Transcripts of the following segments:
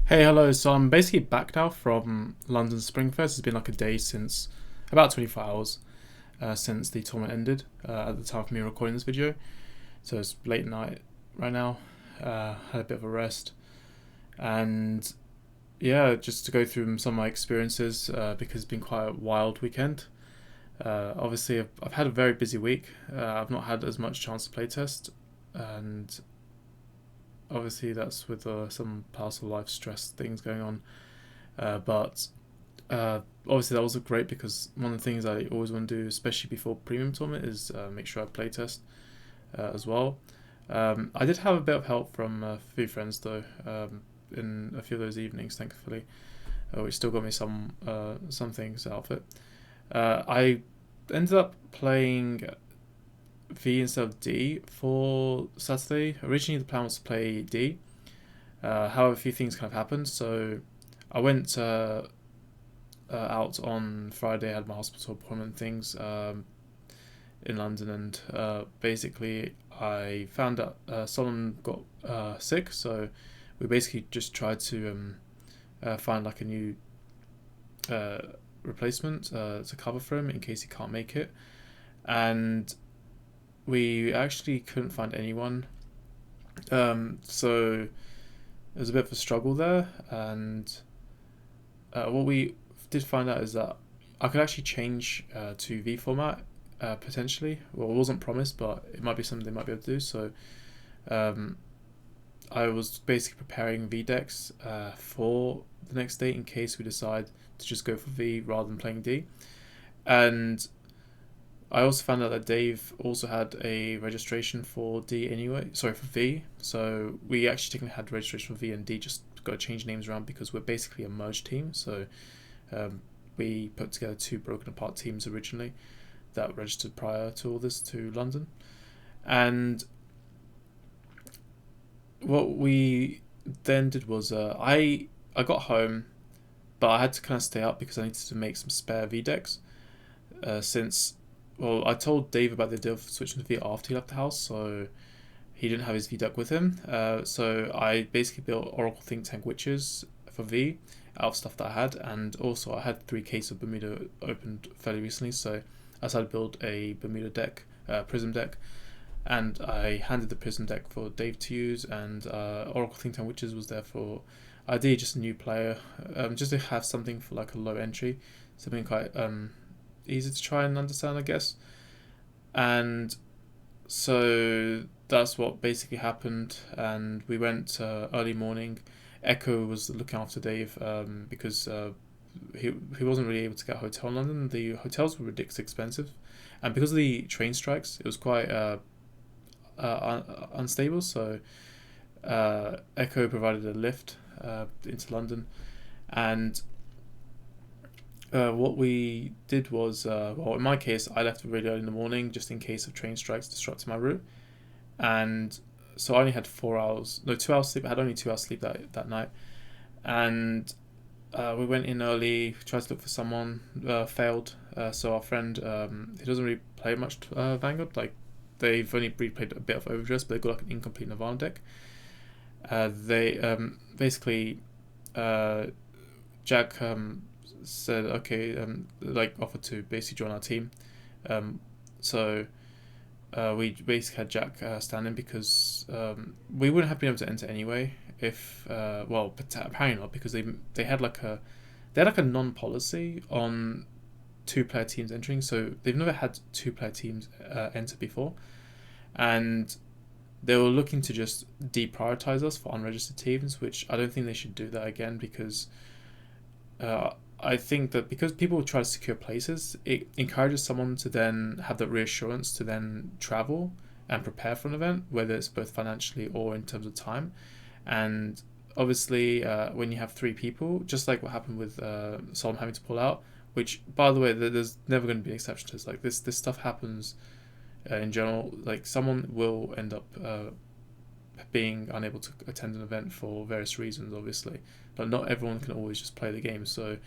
Hey, hello. So I'm basically back now from London Spring Fest. It's been like a day since about 24 hours since the tournament ended at the time of me recording this video. So it's late night right now. Had a bit of a rest and yeah, just to go through some of my experiences because it's been quite a wild weekend. Obviously, I've had a very busy week. I've not had as much chance to playtest, and obviously that's with some personal life stress things going on. But obviously that was great because one of the things I always want to do, especially before premium tournament, is make sure I playtest as well. I did have a bit of help from a few friends though in a few of those evenings, thankfully, which still got me some things out of it. I ended up playing V instead of D for Saturday. Originally, the plan was to play D. However, a few things kind of happened, so I went out on Friday. I had my hospital appointment things in London, and basically I found out someone got sick. So we basically just tried to find like a new uh, replacement to cover for him in case he can't make it. And we actually couldn't find anyone. So it was a bit of a struggle there. And what we did find out is that I could actually change to V format potentially. Well, it wasn't promised, but it might be something they might be able to do. So um, I was basically preparing V decks for the next day in case we decide to just go for V rather than playing D. And I also found out that Dave also had a registration for D anyway. Sorry, for V. So we actually technically had registration for V and D, just got to change names around because we're basically a merged team. So we put together two broken apart teams originally that registered prior to all this to London. And what we then did was I got home, but I had to kind of stay up because I needed to make some spare V decks since well, I told Dave about the idea of switching to V after he left the house, so he didn't have his V deck with him. So I basically built Oracle Think Tank Witches for V out of stuff that I had, and also I had 3 cases of Bermuda opened fairly recently, so I decided to build a Bermuda deck, Prism deck, and I handed the Prism deck for Dave to use, and Oracle Think Tank Witches was there for ideally just a new player, just to have something for like a low entry, something quite easy to try and understand, I guess. And so that's what basically happened. And we went early morning. Echo was looking after Dave because he wasn't really able to get a hotel in London. The hotels were ridiculously expensive, and because of the train strikes, it was quite unstable. So Echo provided a lift into London, and what we did was, well, in my case, I left really early in the morning just in case of train strikes disrupting my route. And so I only had 4 hours, no, 2 hours sleep. I had only 2 hours sleep that night. And we went in early, tried to look for someone, failed. So our friend, he doesn't really play much Vanguard. Like, they've only played a bit of Overdress, but they've got like an incomplete Nirvana deck. They basically, Jack said okay, like offered to basically join our team. So we basically had Jack stand in because we wouldn't have been able to enter anyway if well, but apparently not because they had like a non-policy on 2 player teams entering, so they've never had 2 player teams enter before, and they were looking to just deprioritize us for unregistered teams, which I don't think they should do that again because uh, I think that because people try to secure places, it encourages someone to then have the reassurance to then travel and prepare for an event, whether it's both financially or in terms of time. And obviously, when you have 3 people, just like what happened with Solomon having to pull out, which by the way, there's never going to be an exception to this. Like this stuff happens in general. Like someone will end up being unable to attend an event for various reasons, obviously, but not everyone can always just play the game. So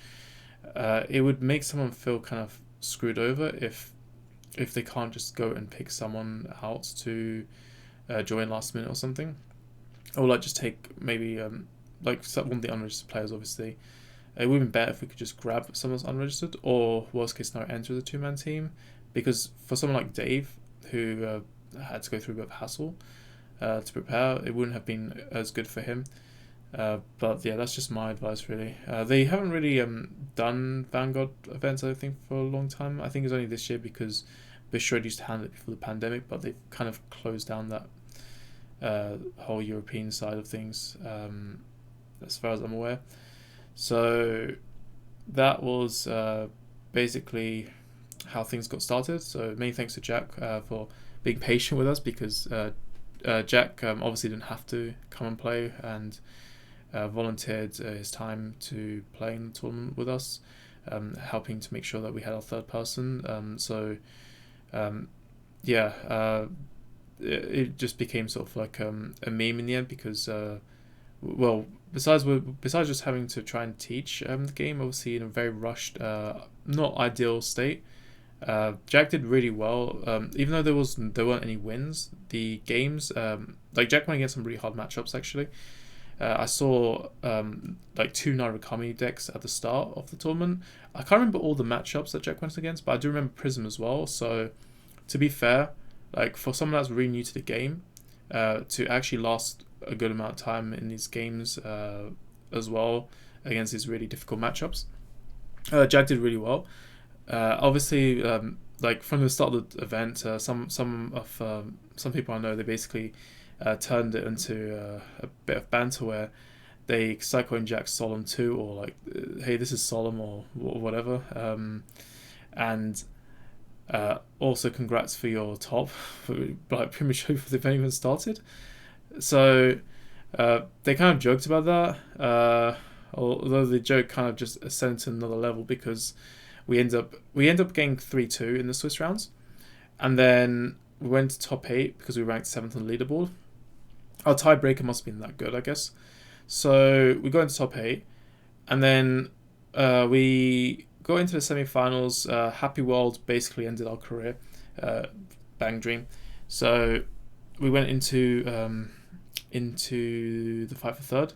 it would make someone feel kind of screwed over if they can't just go and pick someone out to join last minute or something, or like just take maybe like one of the unregistered players, obviously. It would have been better if we could just grab someone that's unregistered, or worst case scenario, enter the 2-man team. Because for someone like Dave, who had to go through a bit of hassle to prepare, it wouldn't have been as good for him. But yeah, that's just my advice, really. They haven't really done Vanguard events, I think, for a long time. I think it's only this year because Bushiroad used to handle it before the pandemic, but they've kind of closed down that whole European side of things, as far as I'm aware. So that was basically how things got started. So many thanks to Jack for being patient with us, because Jack obviously didn't have to come and play, and volunteered his time to play in the tournament with us, helping to make sure that we had our third person. It just became sort of like a meme in the end, because besides just having to try and teach the game, obviously in a very rushed, not ideal state, Jack did really well. Even though there weren't any wins, the games, like Jack went against some really hard matchups actually. I saw like 2 Narukami decks at the start of the tournament. I can't remember all the matchups that Jack went against, but I do remember Prism as well. So to be fair, like for someone that's really new to the game, to actually last a good amount of time in these games as well against these really difficult matchups, Jack did really well. Obviously, like from the start of the event, some people I know, they basically turned it into a bit of banter where they start calling Jack Solemn 2, or like, hey, this is Solemn, or whatever. And also congrats for your top, like premature before the event even started. So they kind of joked about that, although the joke kind of just ascended to another level, because we end up getting 3-2 in the Swiss rounds, and then we went to top 8 because we ranked 7th on the leaderboard. Our tiebreaker must have been that good, I guess. So we got into top 8, and then we got into the semi-finals. Happy World basically ended our career. Bang Dream. So we went into the fight for third,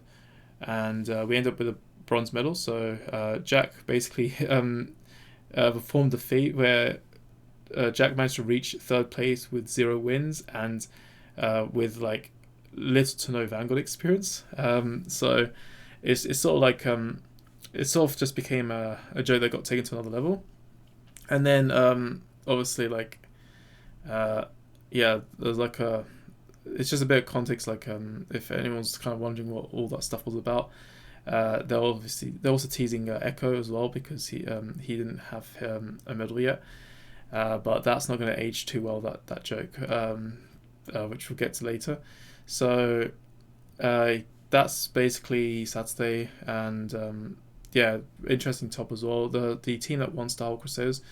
and we ended up with a bronze medal. So Jack basically performed the feat where Jack managed to reach third place with 0 wins and with like little to no Vanguard experience. So it's sort of like it sort of just became a joke that got taken to another level. And then obviously like there's like it's just a bit of context, like if anyone's kind of wondering what all that stuff was about. They're also teasing Echo as well, because he didn't have a medal yet, but that's not going to age too well, that joke, which we'll get to later. So that's basically Saturday, and interesting top as well. The team that won Star Wars Crusaders,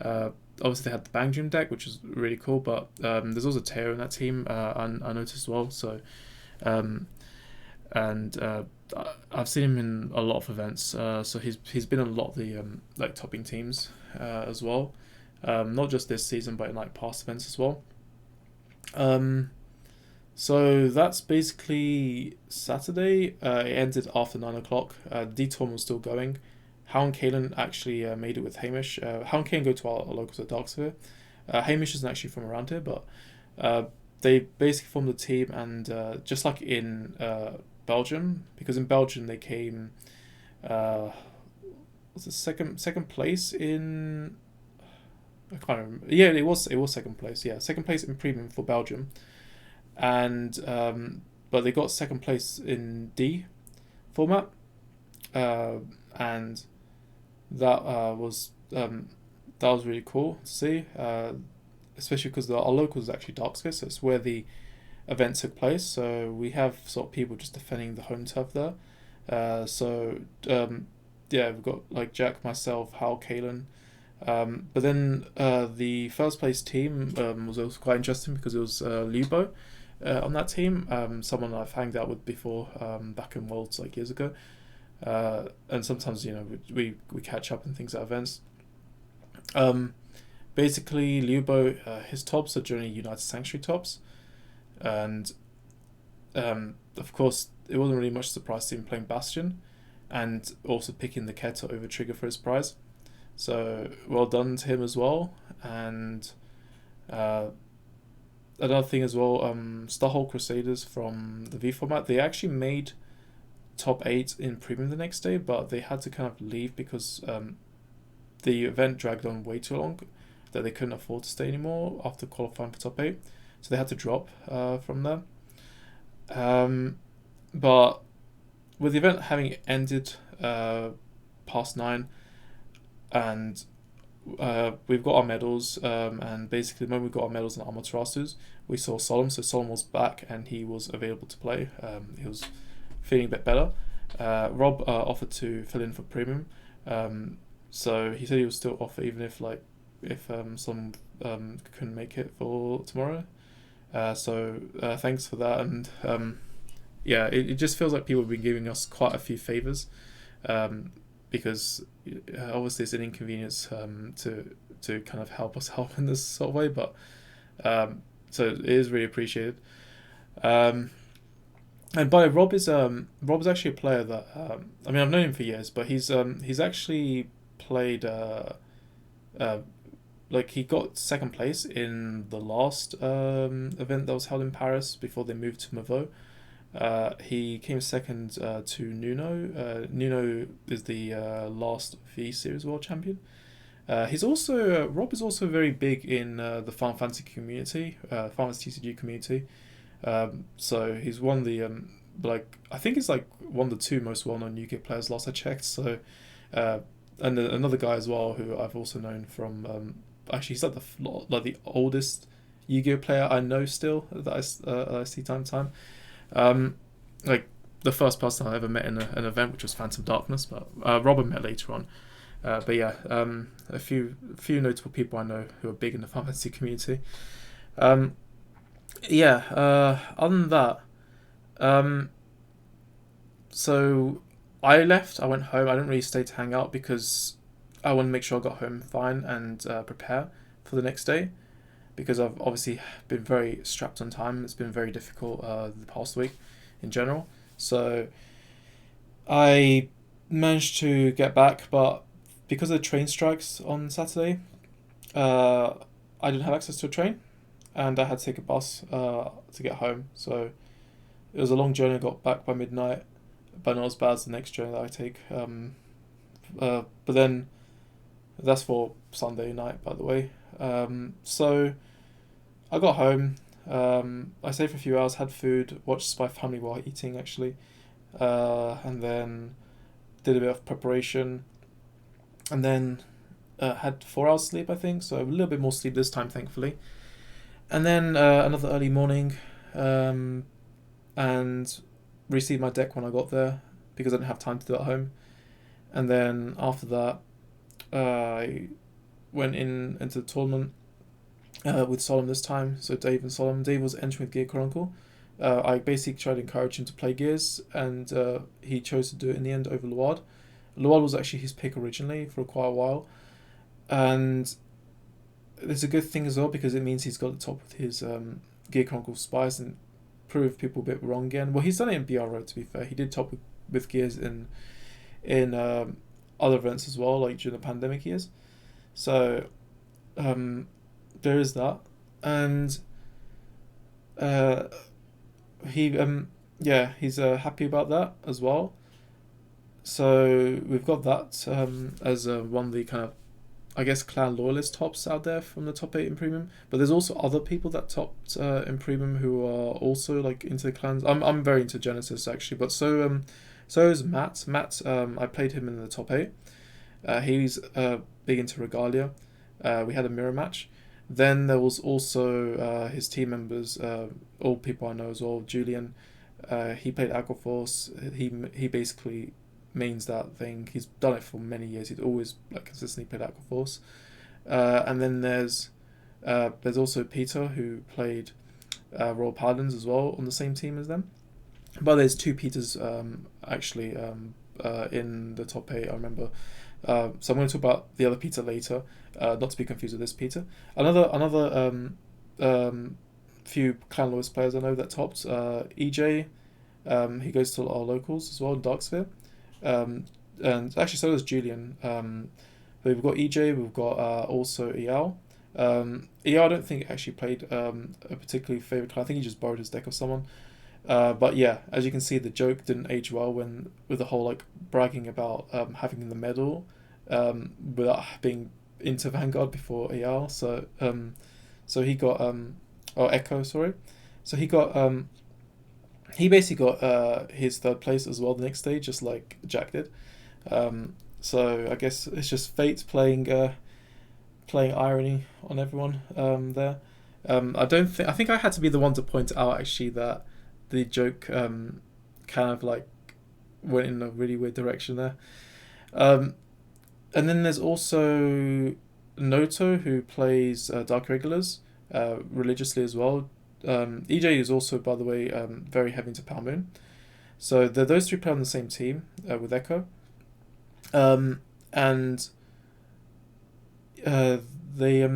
obviously they had the Bang Dream deck, which is really cool, but there's also Teo in that team, I noticed as well. So I've seen him in a lot of events, so he's been in a lot of the like topping teams as well, not just this season but in like past events as well. So that's basically Saturday. It ended after 9 o'clock. D tournament was still going. How and Kalen actually made it with Hamish. How and Kalen go to our locals at Darksphere. Hamish isn't actually from around here, but they basically formed a team, and just like in Belgium, because in Belgium they came was it second place in, I can't remember. Yeah, it was second place. Yeah, second place in premium for Belgium, and but they got second place in D format, and that was really cool to see, especially because our locals is actually Darksphere, so it's where the event took place. So we have sort of people just defending the home turf there. We've got like Jack, myself, Hal, Kalen. But then the first place team was also quite interesting, because it was Lubo on that team, someone I've hanged out with before, back in Worlds like years ago, and sometimes we catch up and things at events. Basically Lubo, his tops are generally United Sanctuary tops, and of course it wasn't really much surprise to him playing Bastion, and also picking the Keta over Trigger for his prize. So well done to him as well. And another thing as well, Starhole Crusaders from the V format, they actually made top 8 in Premium the next day, but they had to kind of leave because the event dragged on way too long, that they couldn't afford to stay anymore after qualifying for top 8. So they had to drop from there. But with the event having ended past 9, and we've got our medals, and basically when we got our medals and Amaterasus, we saw Solemn. So Solemn was back and he was available to play. He was feeling a bit better. Rob offered to fill in for Premium, so he said he would still offer even if some couldn't make it for tomorrow. So thanks for that. And yeah, it just feels like people have been giving us quite a few favors, because obviously it's an inconvenience to kind of help us help in this sort of way, but so it is really appreciated. And by Rob is actually a player that I mean, I've known him for years, but he's actually played he got second place in the last event that was held in Paris before they moved to Mavo. He came second to Nuno. Nuno is the last V Series World Champion. He's also Rob is also very big in the Final Fantasy community, Final Fantasy TCG community. So he's one of the I think he's one of the 2 most well-known UK players last I checked. So and another guy as well who I've also known from actually he's the oldest Yu-Gi-Oh player I know still that I see time to time. The first person I ever met in an event, which was Phantom Darkness, but Robin met later on. But yeah, a few notable people I know who are big in the Final Fantasy community. Other than that, so I left. I went home. I didn't really stay to hang out because I want to make sure I got home fine and prepare for the next day, because I've obviously been very strapped on time. It's been very difficult the past week in general. So I managed to get back, but because of the train strikes on Saturday, I didn't have access to a train, and I had to take a bus to get home. So it was a long journey. I got back by midnight, but not as bad as the next journey that I take. But then that's for Sunday night, by the way. So I got home. I stayed for a few hours, had food, watched Spy Family while eating actually, and then did a bit of preparation, and then had 4 hours sleep, I think, so a little bit more sleep this time, thankfully. And then another early morning, and received my deck when I got there because I didn't have time to do it at home. And then after that, I went into the tournament with Solemn this time. So Dave and Solemn. Dave was entering with Gear Chronicle. I basically tried to encourage him to play Gears, and he chose to do it in the end over Luard. Luard was actually his pick originally for quite a while, and it's a good thing as well because it means he's got the top with his Gear Chronicle Spies and prove people a bit wrong again. Well, he's done it in BR Road, to be fair. He did top with Gears in other events as well, like during the pandemic years. So there is that, and he's happy about that as well. So we've got that as one of the kind of, I guess, clan loyalist tops out there from the top 8 in Premium. But there's also other people that topped in Premium who are also into the clans. I'm very into Genesis actually, but so is Matt. Matt, I played him in the top 8. He's big into Regalia. We had a mirror match. Then there was also his team members, all people I know as well. Julian, he played Aquaforce. He basically mains that thing. He's done it for many years. He's always consistently played Aquaforce. And then there's also Peter, who played Royal Paladins as well on the same team as them. But there's 2 Peters actually in the top 8, I remember. So I'm going to talk about the other Peter later, not to be confused with this Peter. Another few clan loyalist players I know that topped. EJ, He goes to our locals as well in Darksphere. And actually, so does Julian. But we've got EJ, we've got also EL. EL, I don't think actually played a particularly favourite card. I think he just borrowed his deck of someone. But yeah, as you can see, the joke didn't age well when with the whole like bragging about having the medal without being into Vanguard before EL. So he got Echo, sorry. So he basically got his third place as well the next day, just like Jack did. So I guess it's just fate playing irony on everyone there. I think I had to be the one to point out actually that the joke kind of like went in a really weird direction there. And then there's also Noto, who plays Dark Regulars religiously as well. EJ is also, by the way, very heavy into Pal Moon. So those three play on the same team with Echo. And they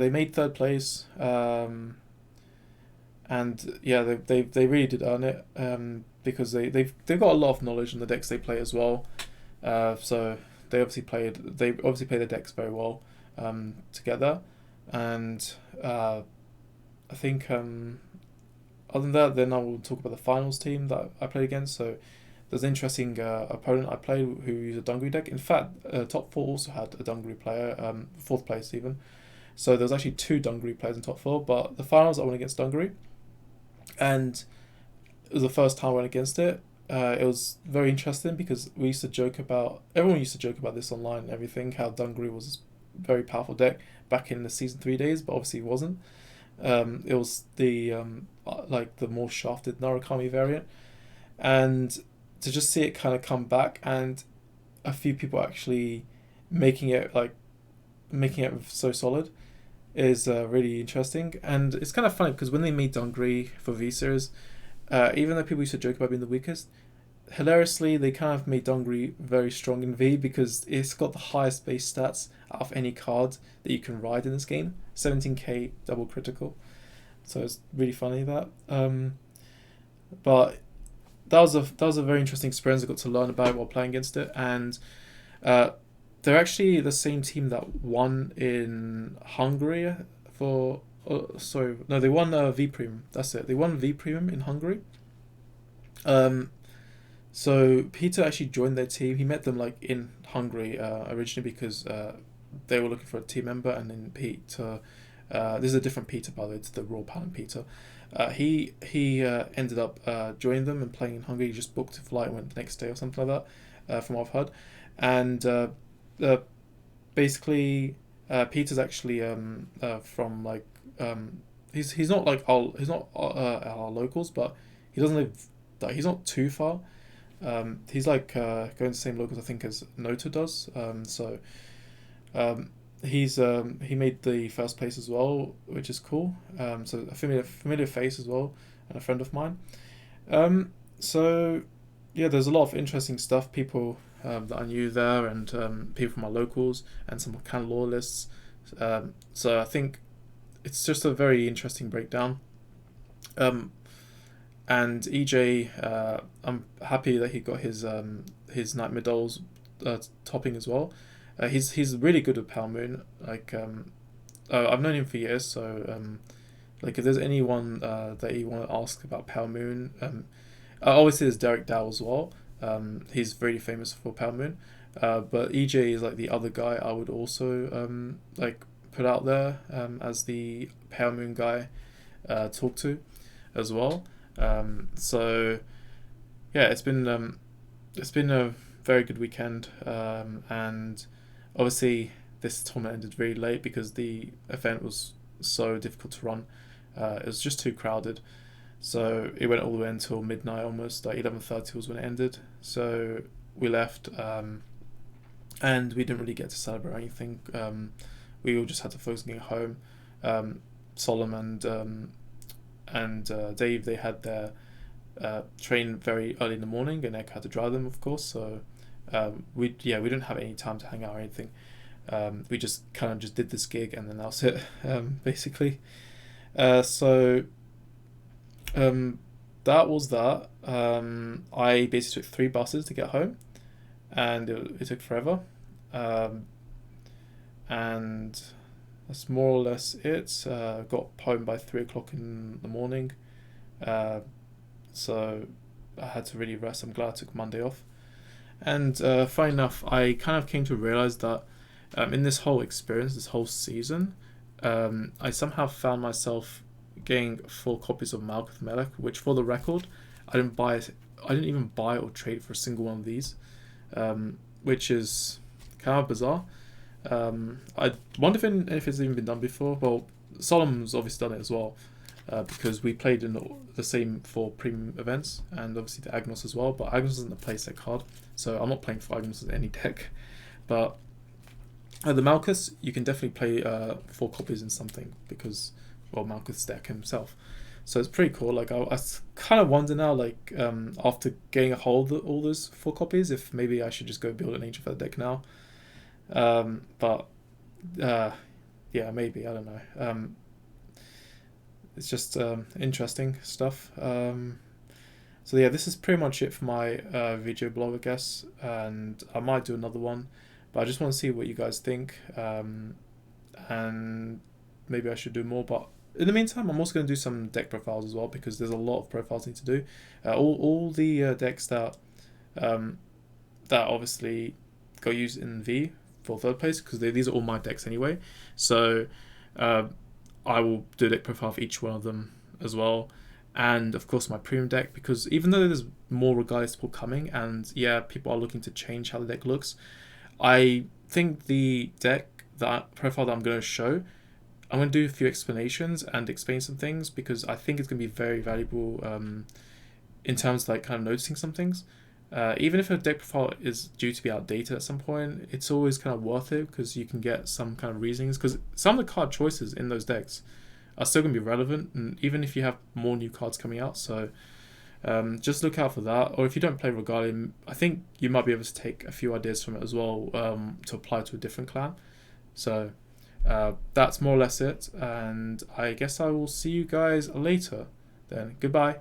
made third place. And yeah, they really did earn it because they've got a lot of knowledge in the decks they play as well. So they obviously played their decks very well together, and I think other than that, then I will talk about the finals team that I played against. So there's an interesting opponent I played who used a Dungry deck. In fact, top four also had a Dungry player, fourth place even. So there was actually two Dungry players in top four, but the finals I went against Dungry, and it was the first time I went against it. It was very interesting because everyone used to joke about this online and everything, how Dungry was a very powerful deck back in the Season 3 days, but obviously it wasn't. It was the like the more shafted Narukami variant, and to just see it kind of come back and a few people actually making it so solid is really interesting. And it's kind of funny because when they made Dungry for V Series, even though people used to joke about being the weakest, hilariously they kind of made Dungry very strong in V because it's got the highest base stats out of any card that you can ride in this game, 17k double critical. So it's really funny that. But that was a very interesting experience. I got to learn about it while playing against it, and they're actually the same team that won in Hungary for. They won V Premium. That's it. They won V Premium in Hungary. So Peter actually joined their team. He met them like in Hungary originally because they were looking for a team member, and then Peter. This is a different Peter, by the way. It's the Raw Palin Peter. He ended up joining them and playing in Hungary. He just booked a flight and went the next day or something like that, from what I've heard. And basically, Peter's actually from like he's not like our locals, but he doesn't live. He's not too far. He's like going to the same locals I think as Noto does. He made the first place as well, which is cool. So a familiar face as well, and a friend of mine. So yeah, there's a lot of interesting stuff. People that I knew there, and people from my locals, and some kind of loyalists. So I think it's just a very interesting breakdown. And EJ, I'm happy that he got his Nightmare Dolls topping as well. He's really good with Pal Moon. Like I've known him for years, so like if there's anyone that you want to ask about Pal Moon, obviously there's Derek Dow as well. He's really famous for Pal Moon, but EJ is like the other guy I would also like put out there as the Pal Moon guy talk to as well. So yeah, it's been a very good weekend, and obviously this tournament ended very late because the event was so difficult to run. It was just too crowded, so it went all the way until midnight almost. Like 11:30 was when it ended, so we left, and we didn't really get to celebrate anything. We all just had to focus on getting home. Solomon and Dave, they had their train very early in the morning, and Ek had to drive them, of course. So we didn't have any time to hang out or anything. We just kind of just did this gig, and then that was it, basically. that was that. I basically took 3 buses to get home, and it took forever. Um, and that's more or less it. Got home by 3 o'clock in the morning, uh, so I had to really rest. I'm glad I took Monday off. And funny enough, I kind of came to realize that in this whole experience, this whole season, I somehow found myself getting 4 copies of Malkuth Melek, which, for the record, I didn't buy it. I didn't even buy or trade for a single one of these, which is kind of bizarre. I wonder if it's even been done before. Well, Solomon's obviously done it as well, because we played in the same 4 premium events, and obviously the Agnos as well. But Agnos isn't a playset card, so I'm not playing for Agnos with any deck. But the Malkuth, you can definitely play 4 copies in something because, well, Malkuth's deck himself. So it's pretty cool. Like I kind of wonder now, like after getting a hold of all those 4 copies, if maybe I should just go build an Ancient Feather deck now. But yeah, maybe, I don't know. It's just interesting stuff. So yeah, this is pretty much it for my video blog, I guess, and I might do another one, but I just want to see what you guys think, and maybe I should do more. But in the meantime, I'm also going to do some deck profiles as well, because there's a lot of profiles I need to do. All the decks that obviously got used in V for third place, because these are all my decks anyway. So I will do a deck profile for each one of them as well. And of course my premium deck, because even though there's more Regardless support coming, and yeah, people are looking to change how the deck looks, I think the deck, that profile that I'm going to show, I'm going to do a few explanations and explain some things, because I think it's going to be very valuable in terms of like kind of noticing some things. Even if a deck profile is due to be outdated at some point, it's always kind of worth it, because you can get some kind of reasonings, because some of the card choices in those decks are still going to be relevant, and even if you have more new cards coming out. So just look out for that. Or if you don't play Regalia, I think you might be able to take a few ideas from it as well, to apply to a different clan. So that's more or less it, and I guess I will see you guys later then. Goodbye.